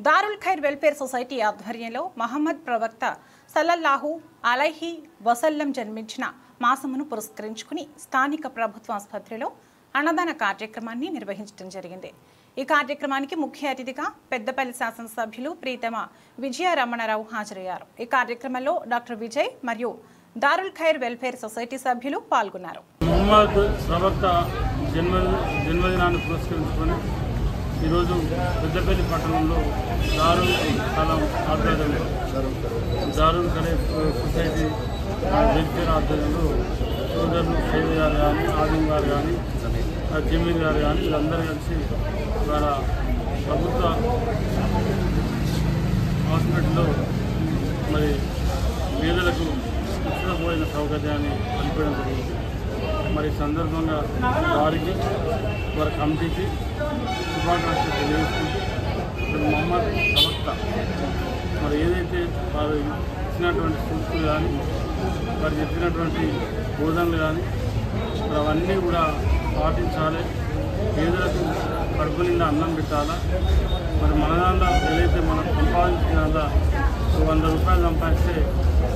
Darul ఖైర్ welfare society ఆధ్వర్యంలో మహమ్మద్ ప్రవక్త సల్లల్లాహు అలైహి వసల్లం జన్మించిన మాసమును పురస్కరించుకుని స్థానిక ప్రభుత్వ ఆసుపత్రిలో అన్నదాన కార్యక్రమాన్ని నిర్వహించడం జరిగింది. ఈ కార్యక్రమానికి ముఖ్య అతిథిగా పెద్దపల్లి శాసనసభ్యులు ప్రీతమ విజయ రమణారావు హాజరయ్యారు. ఈ కార్యక్రమంలో డాక్టర్ విజయ్ మరియు దారుల్ ఖైర్ వెల్ఫేర్ సొసైటీ సభ్యులు పాల్గొన్నారు. మహమ్మద్ ప్రవక్త జన్మదినాన్ని పురస్కరించుకొని ఈరోజు పెద్దపల్లి పట్టణంలో దారుల్ కలాం ఆధ్వర్యంలో దారుల్ ఖైర్ సొసైటీ వెల్ఫేర్ ఆధ్వర్యంలో సోదరులు సైద్ గారు కానీ ఆదిం గారు కానీ జమీన్ గారు కానీ వీళ్ళందరూ కలిసి ఇవాళ ప్రభుత్వ హాస్పిటల్లో మరి పేదలకు భోజన సౌకర్యాన్ని కల్పించడం జరిగింది. మరి సందర్భంగా వారికి వారి కమిటీకి శుభాకాంక్షలు తెలియజేసుకుంటూ మహమ్మద్ ప్రవక్త మరి ఏదైతే వారు ఇచ్చినటువంటి సూచనలు కానీ వారు చెప్పినటువంటి బోధనలు కానీ మరి అవన్నీ కూడా పాటించాలి. పేదలకు కడుపు నిండా అన్నం పెట్టాలా. మరి మన దాంట్లో ఏదైతే మనం సంపాదించిన దాంట్లో 100 రూపాయలు సంపాదిస్తే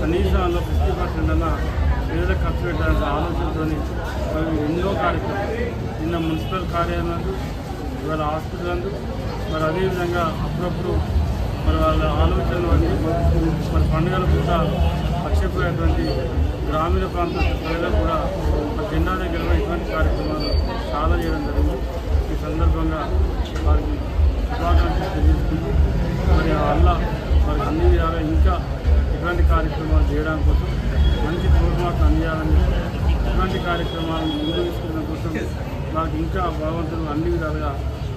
కనీసం అందులో 50% అన్నా పేదలకు ఖర్చు పెట్టాలనే ఆలోచనతో మరి ఎన్నో కార్యక్రమాలు నిన్న మున్సిపల్ కార్యాలయాలు ఇవాళ హాస్పిటల్ అందు మరి అదేవిధంగా అప్పుడప్పుడు మరి వాళ్ళ ఆలోచనలు అన్నీ మరి పండుగల పూట పక్షపోయేటువంటి గ్రామీణ ప్రాంత ప్రజలకు కూడా మరి జెండా దగ్గర ఇటువంటి కార్యక్రమాలు చాలా చేయడం జరిగింది. ఈ సందర్భంగా వారికి శుభాకాంక్షలు తెలియజేసుకుంటూ మరి అల్లా మరి అన్ని విధాలుగా ఇంకా ఇటువంటి కార్యక్రమాలు చేయడం కోసం మంచి తోడ్పాటు అందించాలని ఇటువంటి కార్యక్రమాలను ముందు తీసుకున్న కోసం వారికి ఇంకా భగవంతుడు అన్ని విధాలుగా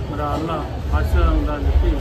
మరి అల్లా ఆశీర్వాదం ఉండాలని చెప్పి